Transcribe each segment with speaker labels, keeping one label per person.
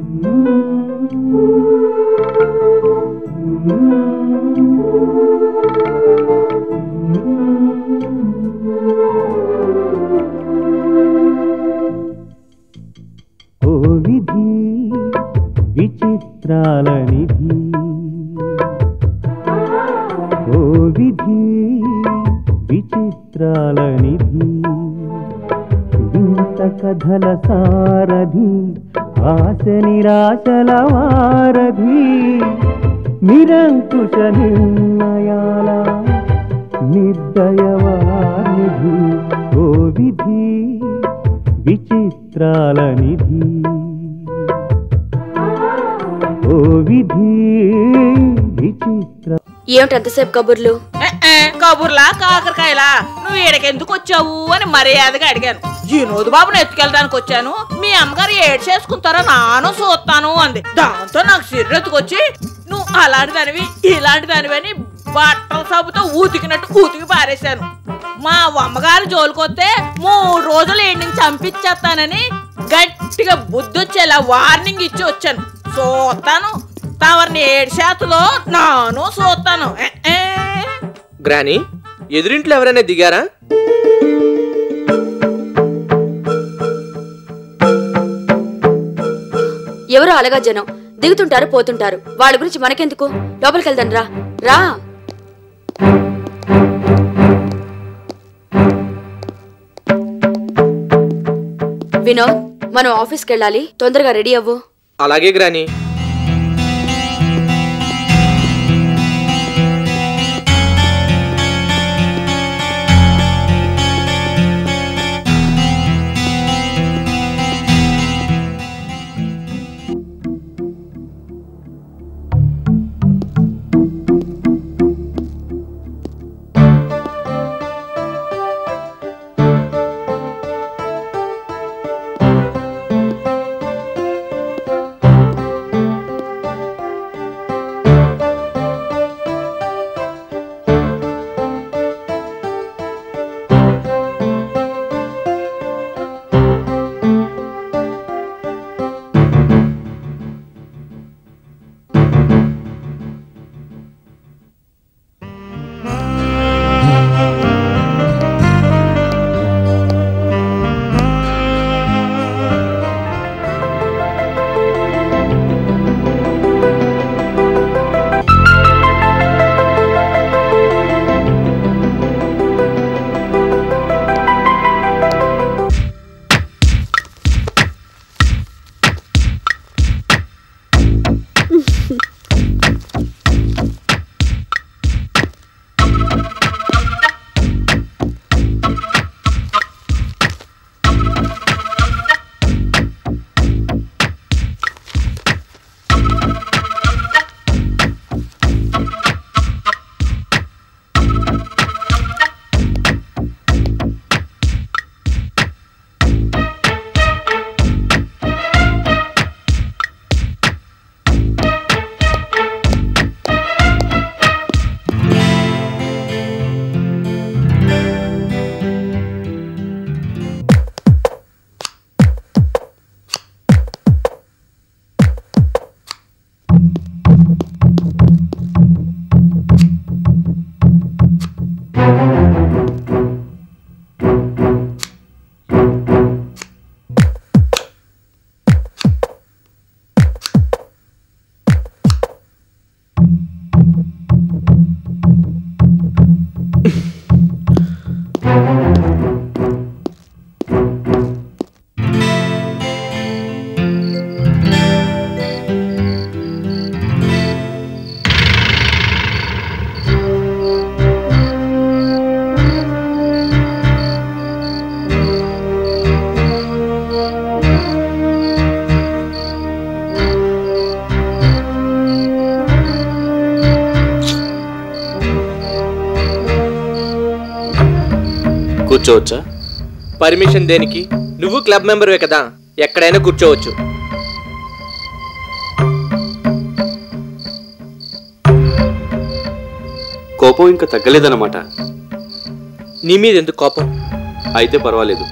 Speaker 1: ఓ విధి విచిత్రాల నిధి, ఓ విధి విచిత్రాల నిధి, వింత కథల సారథి, ఆశ నిరాశల వారధి, నిరంకుశ నిర్ణయాల నిర్దయవానిధి, ఓ విధి విచిత్రాల నిధి, ఓ విధి విచిత్ర.
Speaker 2: ఏమిటి అంతసేపు కబుర్లు?
Speaker 3: కబుర్లా కాకరకాయలా? నువ్వు ఈడకెందుకు వచ్చావు అని మర్యాదగా అడిగాను. వినోద్ బాబుని ఎత్తుకెళ్ళడానికి వచ్చాను, మీ అమ్మగారు ఏడు చేసుకుంటారో నాను చూస్తాను అంది. దాంతో నాకు సిర్రెత్తుకొచ్చి నువ్వు అలాంటి దానివి ఇలాంటి దానివి అని బట్టల సబ్బుతో ఊతికినట్టు ఊతికి పారేశాను. మా అమ్మగారు జోలికొస్తే 3 రోజులు ఏడు నుంచి చంపించేస్తానని గట్టిగా బుద్ధొచ్చేలా వార్నింగ్ ఇచ్చి వచ్చాను. చూస్తాను తవరిని 7 శాతంలో నాను చూస్తాను.
Speaker 4: గ్రాని, ఎదురింట్లో ఎవరైనా దిగారా?
Speaker 2: ఎవరో అలగా జనం దిగుతుంటారు పోతుంటారు, వాళ్ళ గురించి మనకెందుకు? లోపలికి వెళ్దాం రా. రా వినోద్, మనం ఆఫీస్కి వెళ్ళాలి, తొందరగా రెడీ అవ్వు.
Speaker 4: అలాగే గ్రాని. కూర్చోవచ్చా? పర్మిషన్ దేనికి? నువ్వు క్లబ్ మెంబర్వే కదా, ఎక్కడైనా కూర్చోవచ్చు.
Speaker 5: కోపం ఇంకా తగ్గలేదన్నమాట.
Speaker 4: నీ మీద ఎందుకు కోపం?
Speaker 5: అయితే పర్వాలేదు.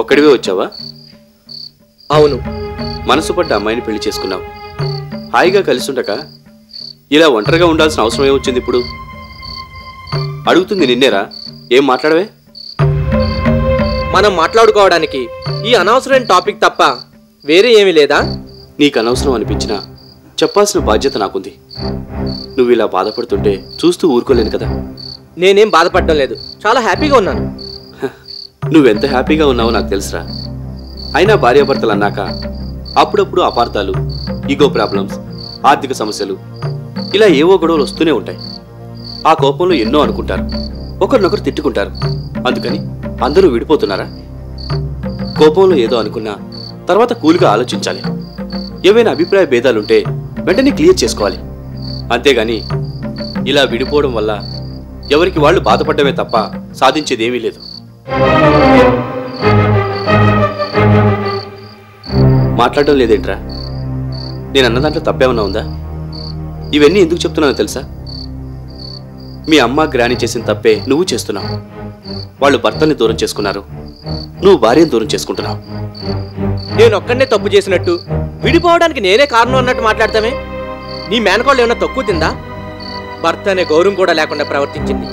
Speaker 5: ఒక్కడివే వచ్చావా?
Speaker 4: అవును,
Speaker 5: మనసు పడ్డ అమ్మాయిని పెళ్లి చేసుకున్నావు. హాయిగా కలిసుండక ఇలా ఒంటరిగా ఉండాల్సిన అవసరం ఏమొచ్చింది ఇప్పుడు? అడుగుతుంది నిన్నేరా, ఏం మాట్లాడవే?
Speaker 4: మనం మాట్లాడుకోవడానికి ఈ అనవసరమైన టాపిక్ తప్ప వేరే ఏమీ లేదా?
Speaker 5: నీకు అనవసరం అనిపించినా చెప్పాల్సిన బాధ్యత నాకుంది. నువ్వు ఇలా బాధపడుతుంటే చూస్తూ ఊరుకోలేను కదా.
Speaker 4: నేనేం బాధపడడం లేదు, చాలా హ్యాపీగా ఉన్నాను.
Speaker 5: నువ్వెంత హ్యాపీగా ఉన్నావో నాకు తెలుసురా. అయినా భార్యాభర్తలు అన్నాక అప్పుడప్పుడు అపార్థాలు, ఈగో ప్రాబ్లమ్స్, ఆర్థిక సమస్యలు, ఇలా ఏవో గొడవలు వస్తూనే ఉంటాయి. ఆ కోపంలో ఎన్నో అనుకుంటారు, ఒకరినొకరు తిట్టుకుంటారు. అందుకని అందరూ విడిపోతున్నారా? కోపంలో ఏదో అనుకున్నా తర్వాత కూల్గా ఆలోచించాలి. ఏవైనా అభిప్రాయ భేదాలుంటే వెంటనే క్లియర్ చేసుకోవాలి. అంతేగాని ఇలా విడిపోవడం వల్ల ఎవరికి వాళ్ళు బాధపడమే తప్ప సాధించేదేమీ లేదు. మాట్లాడడం లేదేంట్రా? నేను అన్న దాంట్లో తప్పేమన్నా ఉందా? ఇవన్నీ ఎందుకు చెప్తున్నానో తెలుసా? మీ అమ్మ గ్రాని చేసిన తప్పే నువ్వు చేస్తున్నావు. వాళ్ళు భర్తల్ని దూరం చేసుకున్నారు, నువ్వు భార్యను దూరం చేసుకుంటున్నావు.
Speaker 4: నేను ఒక్కడనే తప్పు చేసినట్టు, విడిపోవడానికి నేనే కారణం అన్నట్టు మాట్లాడతామే? నీ మేనకోళ్ళు ఏమన్నా తక్కువ తిందా? భర్త అనే గౌరవం కూడా లేకుండా ప్రవర్తించింది.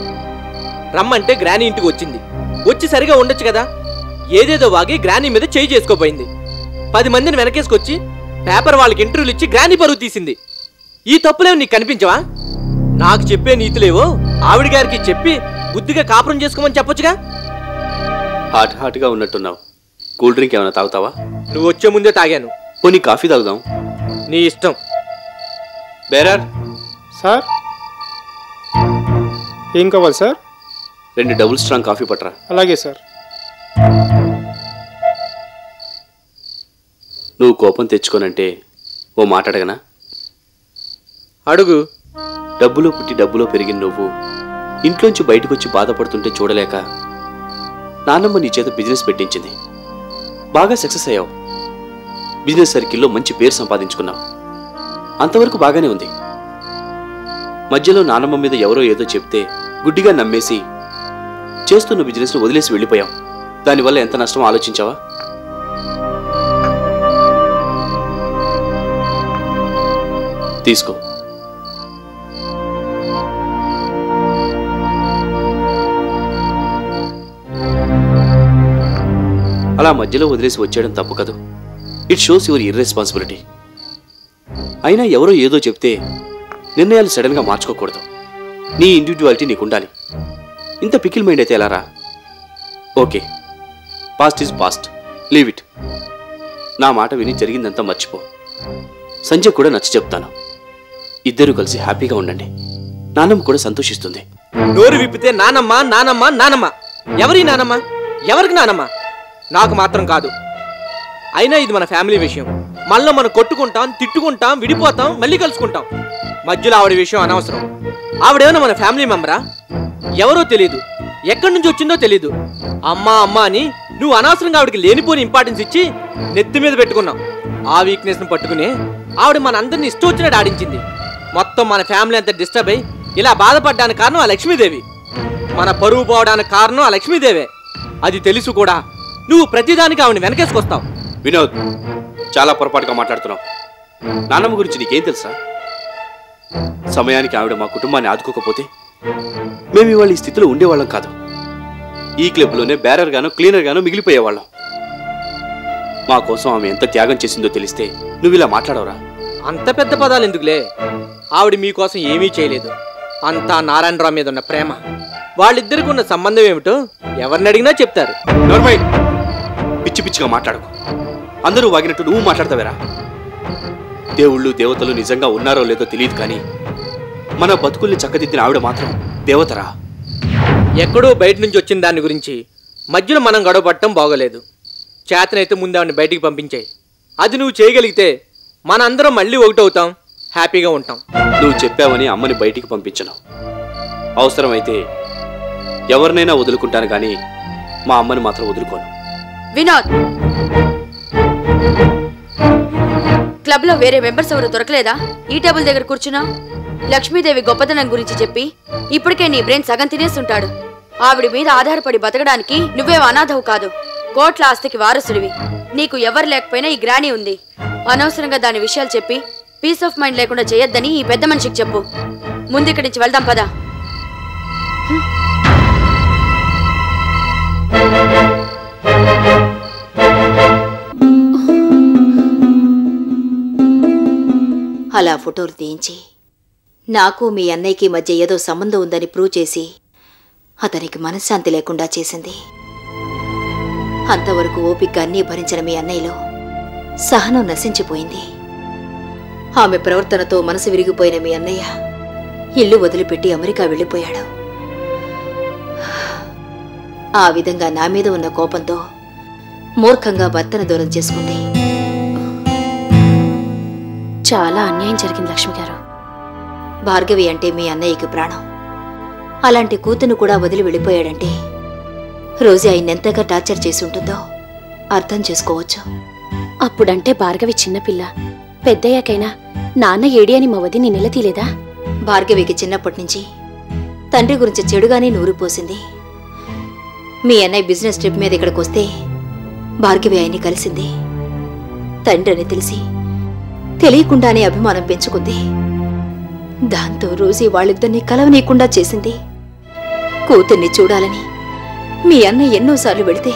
Speaker 4: రమ్మంటే గ్రాని ఇంటికి వచ్చింది, వచ్చి సరిగా ఉండొచ్చు కదా. ఏదేదో వాగి గ్రాని మీద చేయి చేసుకోపోయింది. 10 మందిని వెనకేసుకొచ్చి పేపర్ వాళ్ళకి ఇంటర్వ్యూలు ఇచ్చి గ్రాని పరువు తీసింది. ఈ తప్పులేమో నీకు కనిపించవా? నాకు చెప్పే నీతులేవో ఆవిడ గారికి చెప్పి బుద్ధిగా కాపురం చేసుకోమని చెప్పొచ్చుగా.
Speaker 5: హాట్గా ఉన్నట్టున్నావు. కూల్ డ్రింక్ ఏమైనా తాగుతావా?
Speaker 4: నువ్వు వచ్చే ముందే తాగాను.
Speaker 5: పోనీ కాఫీ తాగుదాం.
Speaker 4: నీ ఇష్టం.
Speaker 5: బేరర్
Speaker 6: సార్, ఏం కావాలి సార్?
Speaker 5: 2 డబుల్ స్ట్రాంగ్ కాఫీ పట్టరా.
Speaker 6: అలాగే సార్.
Speaker 5: నువ్వు కోపం తెచ్చుకోనంటే ఓ మాట అడగనా?
Speaker 4: అడుగు.
Speaker 5: డబ్బులో పుట్టి డబ్బులో పెరిగిన నువ్వు ఇంట్లోంచి బయటకు వచ్చి బాధపడుతుంటే చూడలేక నాన్నమ్మ నీ చేత బిజినెస్ పెట్టించింది. బాగా సక్సెస్ అయ్యావు. బిజినెస్ సర్కిల్లో మంచి పేరు సంపాదించుకున్నావు. అంతవరకు బాగానే ఉంది. మధ్యలో నాన్నమ్మ మీద ఎవరో ఏదో చెప్తే గుడ్డిగా నమ్మేసి చేస్తున్న బిజినెస్ను వదిలేసి వెళ్ళిపోయావు. దానివల్ల ఎంత నష్టం ఆలోచించావా? తీసుకో. అలా మధ్యలో వదిలేసి వచ్చేయడం తప్పు కాదు. It shows your irresponsibility. అయినా ఎవరో ఏదో చెప్తే నిర్ణయాలు సడన్గా మార్చుకోకూడదు. నీ ఇండివిజువాలిటీ నీకు ఉండాలి. ఇంత పికిల్ మైండ్ అయితే ఎలా రా? Okay, past is past, leave it. నా మాట విని జరిగిందంతా మర్చిపో. సంజయ్ కూడా నచ్చి చెప్తాను. ఇద్దరూ కలిసి హ్యాపీగా ఉండండి. నాన్నమ్మ కూడా సంతోషిస్తుంది.
Speaker 4: నోరు విప్పితే నానమ్మ నానమ్మ నానమ్మ. ఎవరి నానమ్మ? ఎవరికి నానమ్మ? నాకు మాత్రం కాదు. అయినా ఇది మన ఫ్యామిలీ విషయం. మళ్ళీ మనం కొట్టుకుంటాం, తిట్టుకుంటాం, విడిపోతాం, మళ్ళీ కలుసుకుంటాం. మధ్యలో ఆవిడ విషయం అనవసరం. ఆవిడేమన్నా మన ఫ్యామిలీ మెంబరా? ఎవరో తెలీదు, ఎక్కడి నుంచి వచ్చిందో తెలీదు. అమ్మా అమ్మ అని నువ్వు అనవసరంగా ఆవిడకి లేనిపోని ఇంపార్టెన్స్ ఇచ్చి నెత్తి మీద పెట్టుకున్నావు. ఆ వీక్నెస్ని పట్టుకుని ఆవిడ మన అందరినీ ఇష్టం వచ్చినట్టు ఆడించింది. మొత్తం మన ఫ్యామిలీ అంతా డిస్టర్బ్ అయ్యి ఇలా బాధపడ్డానికి కారణం ఆ లక్ష్మీదేవి. మన పరువు పోవడానికి కారణం ఆ లక్ష్మీదేవే. అది తెలుసు కూడా నువ్వు ప్రతిదానికి ఆవిడని వెనకేసుకొస్తావు.
Speaker 5: వినోద్, చాలా పొరపాటుగా మాట్లాడుతున్నావు. నాన్నమ్మ గురించి నీకేం తెలుసా? సమయానికి ఆవిడ మా కుటుంబాన్ని ఆదుకోకపోతే మేము ఇవాళ ఈ స్థితిలో ఉండేవాళ్ళం కాదు. ఈ క్లబ్లోనే బ్యారర్ గానో క్లీనర్ గానో మిగిలిపోయేవాళ్ళం. మా కోసం ఆమె ఎంత త్యాగం చేసిందో తెలిస్తే నువ్వు ఇలా మాట్లాడవరా?
Speaker 4: అంత పెద్ద పదాలు ఎందుకులే. ఆవిడ మీకోసం ఏమీ చేయలేదు. అంతా నారాయణరావు మీద ఉన్న ప్రేమ. వాళ్ళిద్దరికి ఉన్న సంబంధం ఏమిటో ఎవరిని అడిగినా చెప్తారు.
Speaker 5: నోర్మై, పిచ్చి పిచ్చిగా మాట్లాడకు. అందరూ వాగినట్టు నువ్వు మాట్లాడతావేరా? దేవుళ్ళు దేవతలు నిజంగా ఉన్నారో లేదో తెలియదు, కానీ మన బతుకుల్ని చక్కదిద్దిన ఆవిడ మాత్రం దేవతరా.
Speaker 4: ఎక్కడో బయట నుంచి వచ్చిన దాని గురించి మధ్యలో మనం గొడవ పట్టడం బాగోలేదు. చేతనైతే ముందు ఆవిడని బయటికి పంపించాయి. అది నువ్వు చేయగలిగితే మనందరం మళ్ళీ ఒకటవుతాం, హ్యాపీగా ఉంటాం.
Speaker 5: నువ్వు చెప్పావని అమ్మని బయటికి పంపించను. అవసరమైతే ఎవరినైనా వదులుకుంటాను, కానీ మా అమ్మని మాత్రం వదులుకోను.
Speaker 2: వినోద్, క్లబ్ లో వేరే మెంబర్స్ ఎవరు దొరకలేదా? ఈ టేబుల్ దగ్గర కూర్చున్నా. లక్ష్మీదేవి గొప్పతనం గురించి చెప్పి ఇప్పటికే నీ బ్రెయిన్ సగం తినేస్తుంటాడు. ఆవిడ మీద ఆధారపడి బతకడానికి నువ్వే అనాథవు కాదు. కోట్ల ఆస్తికి వారసుడివి. నీకు ఎవరు లేకపోయినా ఈ గ్రాని ఉంది. అనవసరంగా దాని విషయాలు చెప్పి పీస్ ఆఫ్ మైండ్ లేకుండా చేయొద్దని ఈ పెద్ద మనిషికి చెప్పు. ముందు ఇక్కడి నుంచి వెళ్దాం పదా.
Speaker 7: అలా ఫోటోలు తీయించి నాకు మీ అన్నయ్యకి మధ్య ఏదో సంబంధం ఉందని ప్రూవ్ చేసి అతనికి మనశ్శాంతి లేకుండా చేసింది. అంతవరకు ఓపికగా అన్నీ భరించిన మీ అన్నయ్యలో సహనం నశించిపోయింది. ఆమె ప్రవర్తనతో మనసు విరిగిపోయిన మీ అన్నయ్య ఇల్లు వదిలిపెట్టి అమెరికా వెళ్ళిపోయాడు. ఆ విధంగా నా మీద ఉన్న కోపంతో మూర్ఖంగా భర్తను దూరం చేసుకుంది.
Speaker 8: చాలా అన్యాయం జరిగింది లక్ష్మి గారు.
Speaker 7: భార్గవి అంటే మీ అన్నయ్యకి ప్రాణం. అలాంటి కూతురు కూడా వదిలి వెళ్ళిపోయాడంటే రోజు ఆయన ఎంతగా టార్చర్ చేసి ఉంటుందో అర్థం చేసుకోవచ్చు.
Speaker 8: అప్పుడంటే భార్గవి చిన్నపిల్ల, పెద్దయ్యాకైనా నాన్న ఏడి అని మా వదిని నిలతీలేదా?
Speaker 7: భార్గవికి చిన్నప్పటి నుంచి తండ్రి గురించి చెడుగానే నూరిపోసింది. మీ అన్నయ్య బిజినెస్ ట్రిప్ మీద ఇక్కడికి వస్తే భార్గవి ఆయన్ని కలిసింది. తండ్రి అని తెలిసి తెలియకుండానే అభిమానం పెంచుకుంది. దాంతో రోజీ వాళ్ళిద్దరినీ కలవనీయకుండా చేసింది. కూతుర్ని చూడాలని మీ అన్నయ్య ఎన్నోసార్లు వెళితే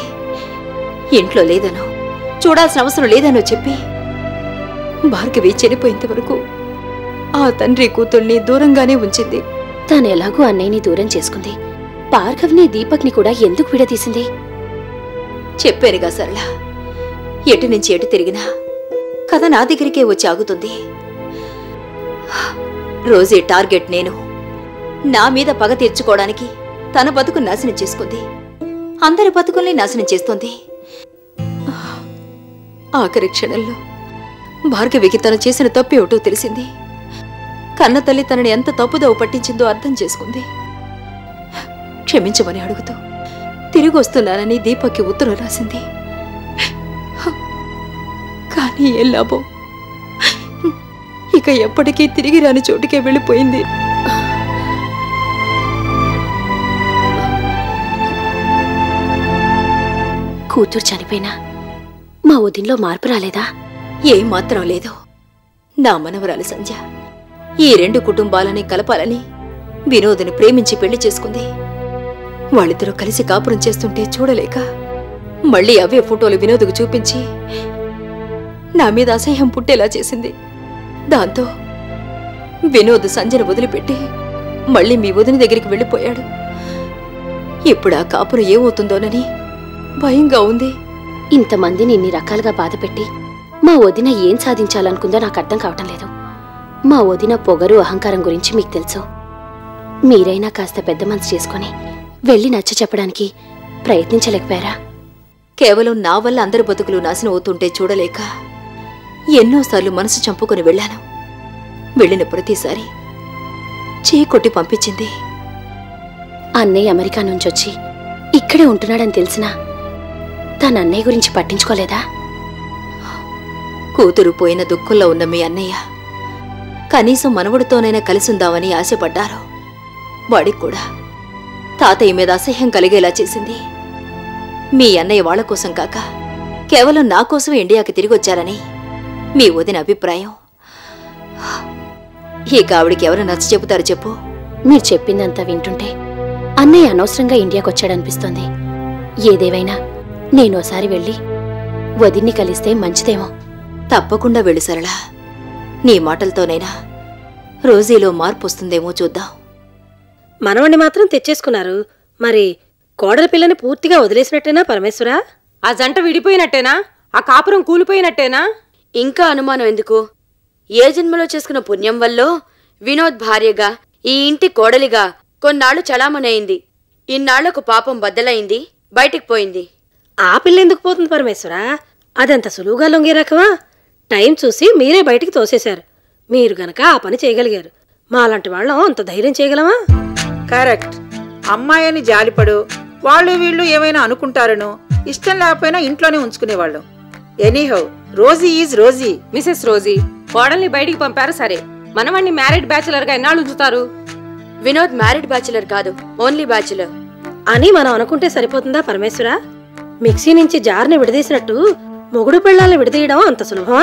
Speaker 7: ఇంట్లో లేదనో చూడాల్సిన అవసరం లేదనో చెప్పి భార్గవి చనిపోయేంత వరకు ఆ తండ్రి కూతుర్ని దూరంగానే ఉంచింది.
Speaker 8: తాను ఎలాగూ అన్నయ్యని దూరం చేసుకుంది. భార్గవ్ని దీపక్ని కూడా ఎందుకు విడదీసింది?
Speaker 7: చెప్పానుగా సరళ, ఎటు నుంచి ఎటు తిరిగినా కథ నా దగ్గరికే వచ్చి ఆగుతుంది. రోజీ టార్గెట్ నేను. నా మీద పగ తీర్చుకోవడానికి తన బతుకు నాశనం చేసుకుంది. అందరి బతుకుల్ని నాశనం చేస్తుంది. ఆఖరి క్షణంలో భార్గవికి తను చేసిన తప్పు ఏమిటో తెలిసింది. కన్న తల్లి తనని ఎంత తప్పుదోవ పట్టించిందో అర్థం చేసుకుంది. క్షమించమని అడుగుతూ తిరిగి వస్తున్నానని దీపక్కి ఉత్తరం రాసింది. కానీ ఏ లాభం? ఇక ఎప్పటికీ తిరిగి రాని చోటుకే వెళ్ళిపోయింది.
Speaker 8: కూతురు చనిపోయినా మా వదిన్లో మార్పు రాలేదా?
Speaker 7: ఏమాత్రం లేదు. నా మనవరాలు సంధ్య ఈ రెండు కుటుంబాలని కలపాలని వినోద్ని ప్రేమించి పెళ్లి చేసుకుంది. వాళ్ళిద్దరూ కలిసి కాపురం చేస్తుంటే చూడలేక మళ్ళీ అవే ఫోటోలు వినోద్కు చూపించి నా మీద అసహ్యం పుట్టేలా చేసింది. దాంతో వినోద్ సంజను వదిలిపెట్టి మళ్ళీ మీ వదిన దగ్గరికి వెళ్ళిపోయాడు. ఇప్పుడు ఆ కాపురం ఏమవుతుందోనని భయంగా ఉంది.
Speaker 8: ఇంతమందిని ఇన్ని రకాలుగా బాధపెట్టి మా వదిన ఏం సాధించాలనుకుందో నాకు అర్థం కావటం లేదు. మా వదిన పొగరు అహంకారం గురించి మీకు తెలుసు. మీరైనా కాస్త పెద్ద మనసు చేసుకుని వెళ్ళి నచ్చ చెప్పడానికి ప్రయత్నించలేకపోయారా?
Speaker 7: కేవలం నా వల్ల అందరి బతుకులు నాశనం అవుతుంటే చూడలేక ఎన్నోసార్లు మనసు చంపుకొని వెళ్ళాను. వెళ్ళిన ప్రతిసారి చీకొట్టి పంపించింది.
Speaker 8: అన్నయ్య అమెరికా నుంచొచ్చి ఇక్కడే ఉంటున్నాడని తెలిసినా తన అన్నయ్య గురించి పట్టించుకోలేదా?
Speaker 7: కూతురు పోయిన దుఃఖంలో ఉన్న మీ అన్నయ్య కనీసం మనవడితోనైనా కలిసుందామని ఆశపడ్డారు. వాడికి కూడా తాతయ్య మీద అసహ్యం కలిగేలా చేసింది. మీ అన్నయ్య వాళ్ల కోసం కాక కేవలం నా కోసం ఇండియాకి తిరిగొచ్చారని మీ వదిన అభిప్రాయం. ఇక ఆవిడికి ఎవరు నచ్చ చెబుతారు చెప్పు?
Speaker 8: మీరు చెప్పిందంతా వింటుంటే అన్నయ్య అనవసరంగా ఇండియాకొచ్చాడనిపిస్తోంది. ఏదేవైనా నేనోసారి వెళ్ళి వదిన్ని కలిస్తే మంచిదేమో.
Speaker 7: తప్పకుండా వెళ్ళు సరళ. నీ మాటలతోనైనా రోజీలో మార్పు వస్తుందేమో చూద్దాం.
Speaker 9: మనవణ్ణి మాత్రం తెచ్చేసుకున్నారు. మరి కోడల పిల్లని పూర్తిగా వదిలేసినట్టేనా పరమేశ్వరా?
Speaker 10: ఆ జంట విడిపోయినట్టేనా? ఆ కాపురం కూలిపోయినట్టేనా?
Speaker 2: ఇంకా అనుమానం ఎందుకు? ఏ జన్మలో చేసుకున్న పుణ్యం వల్లో వినోద్ భార్యగా ఈ ఇంటి కోడలిగా కొన్నాళ్లు చలామణయింది. ఇన్నాళ్లకు పాపం బద్దలైంది, బయటికి పోయింది.
Speaker 9: ఆ పిల్ల ఎందుకు పోతుంది పరమేశ్వరా? అదంత సులువుగా లొంగే రకమా? టైం చూసి మీరే బయటికి తోసేశారు. మీరు గనక ఆ పని చేయగలిగారు. మాలాంటి వాళ్ళం అంత ధైర్యం చేయగలమా?
Speaker 3: కరెక్ట్. అమ్మాయిని జాలిపడు, వాళ్ళు వీళ్ళు ఏమైనా అనుకుంటారనో ఇష్టం లేకపోయినా ఇంట్లోనే ఉంచుకునేవాళ్ళం. Anyhow Rosie is Rosie.
Speaker 10: Mrs Rosie, కోడల్ని బయటికి పంపారు సరే, మనవాణ్ణి మ్యారీడ్ బ్యాచులర్ గా ఎన్నాళ్ళు ఉంచుతారు?
Speaker 2: వినోద్ మ్యారీడ్ బ్యాచులర్ కాదు, ఓన్లీ బ్యాచులర్
Speaker 9: అని మనం అనుకుంటే సరిపోతుందా పరమేశ్వరా? మిక్సీ నుంచి జార్ని విడదీసినట్టు మొగుడు పిల్లల్ని విడదీయడం అంత సులభమా?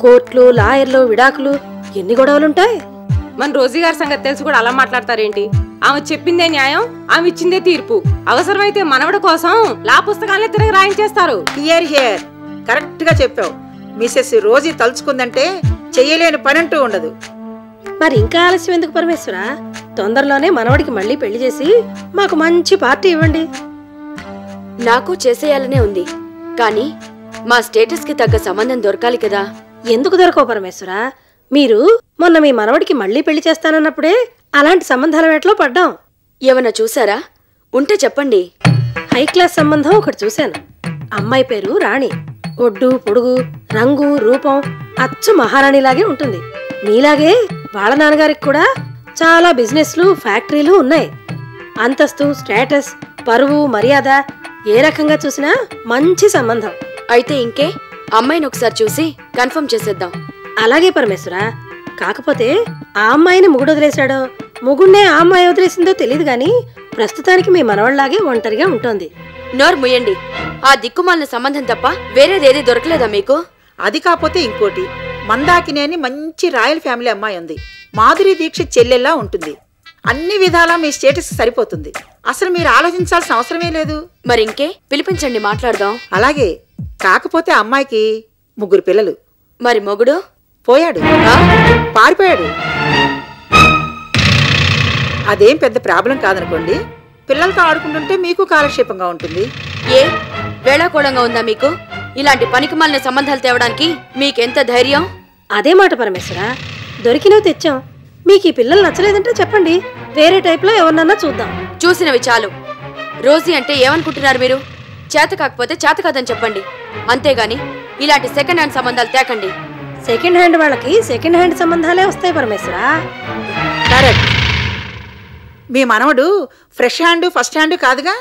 Speaker 9: కోర్టులు లాయర్లు విడాకులు ఎన్ని గొడవలుంటాయి.
Speaker 10: మన రోజీ గారి సంగతి తెలిసి కూడా అలా మాట్లాడతారేంటి? ఆమె చెప్పిందే న్యాయం, ఆమె ఇచ్చిందే తీర్పు. అవసరమైతే మనవడి కోసం లా పుస్తకాలే తిరిగి రాయించేస్తారు.
Speaker 11: హియర్ హియర్ కరెక్ట్ గా చెప్పావు. మిసెస్ రోజీ తలుచుకుందంటే చెయ్యలేని పని అంటూ ఉండదు.
Speaker 9: మరి ఇంకా ఆలస్యం ఎందుకు పరమేశ్వర? తొందరలోనే మనవడికి మళ్ళీ పెళ్లి చేసి మాకు మంచి పార్టీ ఇవ్వండి.
Speaker 2: నాకు చేసేయాలనే ఉంది, కానీ మా స్టేటస్ కి తగ్గ సంబంధం దొరకాలి కదా.
Speaker 9: ఎందుకు దొరకవు పరమేశ్వర? మీరు మొన్న మీ మనవడికి మళ్ళీ పెళ్లి చేస్తానన్నప్పుడే అలాంటి సంబంధాల వేటలో పడ్డాం.
Speaker 2: ఏమన్నా చూసారా? ఉంటే చెప్పండి.
Speaker 9: హై క్లాస్ సంబంధం ఒకటి చూశాను. అమ్మాయి పేరు రాణి. ఒడ్డు పొడుగు, రంగు రూపం అచ్చు మహారాణిలాగే ఉంటుంది. మీలాగే వాళ్ళ నాన్నగారికి కూడా చాలా బిజినెస్లు ఫ్యాక్టరీలు ఉన్నాయి. అంతస్తు, స్టేటస్, పరువు, మర్యాద ఏ రకంగా చూసినా మంచి సంబంధం.
Speaker 2: అయితే ఇంకే అమ్మాయిని ఒకసారి చూసి కన్ఫర్మ్ చేసేద్దాం.
Speaker 9: అలాగే పరమేశ్వర. కాకపోతే ఆ అమ్మాయిని మొగుడు వదిలేశాడో మొగుడినే ఆ అమ్మాయి వదిలేసిందో తెలియదు గాని ప్రస్తుతానికి మీ మనవళ్లాగే ఒంటరిగా ఉంటుంది.
Speaker 2: నోరు ముయ్యండి. ఆ దిక్కుమాలిన సంబంధం తప్ప వేరేదేది దొరకలేదా మీకు?
Speaker 11: అది కాకపోతే ఇంకోటి, మందాకినేని మంచి రాయల్ ఫ్యామిలీ అమ్మాయి ఉంది. మాధురి దీక్షిత్ చెల్లెల్లా ఉంటుంది. అన్ని విధాలా మీ స్టేటస్ సరిపోతుంది. అసలు మీరు ఆలోచించాల్సిన అవసరమే లేదు.
Speaker 2: మరి ఇంకే పిలిపించండి, మాట్లాడదాం.
Speaker 11: అలాగే. కాకపోతే అమ్మాయికి 3 పిల్లలు.
Speaker 2: మరి మొగుడు
Speaker 11: పోయాడు, పారిపోయాడు. అదేం పెద్ద ప్రాబ్లం కాదనుకోండి. పిల్లలతో ఆడుకుంటుంటే మీకు కాలక్షేపంగా ఉంటుంది.
Speaker 2: ఏ వేళాకోళంగా ఉందా మీకు? ఇలాంటి పనికి మాలిన సంబంధాలు తేవడానికి మీకెంత ధైర్యం?
Speaker 9: అదే మాట పరమేశ్వర. దొరికినవి తెచ్చాం. మీకు ఈ పిల్లలు నచ్చలేదంటే చెప్పండి, వేరే టైప్లో ఎవరినన్నా చూద్దాం.
Speaker 2: చూసినవి చాలు. రోజీ అంటే ఏమనుకుంటున్నారు మీరు? చేత కాకపోతే చేత కాదని చెప్పండి, అంతేగాని ఇలాంటి సెకండ్ హ్యాండ్ సంబంధాలు తేకండి.
Speaker 9: సెకండ్ హ్యాండ్ వాళ్ళకి సెకండ్ హ్యాండ్ సంబంధాలే వస్తాయి పరమేశ్వర.
Speaker 11: కరెక్ట్. మీ మనవడు ఫ్రెష్ హ్యాండ్ ఫస్ట్ హ్యాండ్ కాదుగా.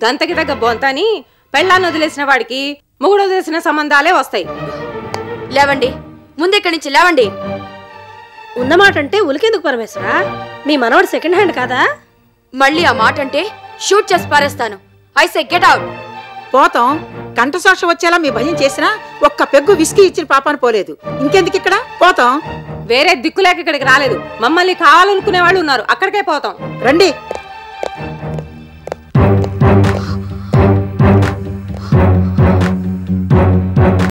Speaker 10: గంతకి తగ్గ బొంతని పెళ్ళాన్ని వదిలేసిన వాడికి మొగుడు వదిలేసిన సంబంధాలే వస్తాయి.
Speaker 2: లేవండి, ముందెక్కడి నుంచి లేవండి.
Speaker 9: ఉన్నమాట అంటే ఉలికెందుకు పరమేశ్వర? మీ మనవడు సెకండ్ హ్యాండ్ కాదా?
Speaker 2: మళ్ళీ ఆ మాట అంటే షూట్ చేసి పారేస్తాను. I say get out.
Speaker 11: పోతాం. కంఠసాక్ష వచ్చేలా మీ భయం చేసినా ఒక్క పెగ్గు విస్కీ ఇచ్చిన పాపాను పోలేదు. ఇంకెందుకు ఇక్కడ? పోతాం.
Speaker 10: వేరే దిక్కులేక ఇక్కడికి రాలేదు. మమ్మల్ని కావాలనుకునే వాళ్ళు ఉన్నారు, అక్కడికే పోతాం.
Speaker 11: రండి.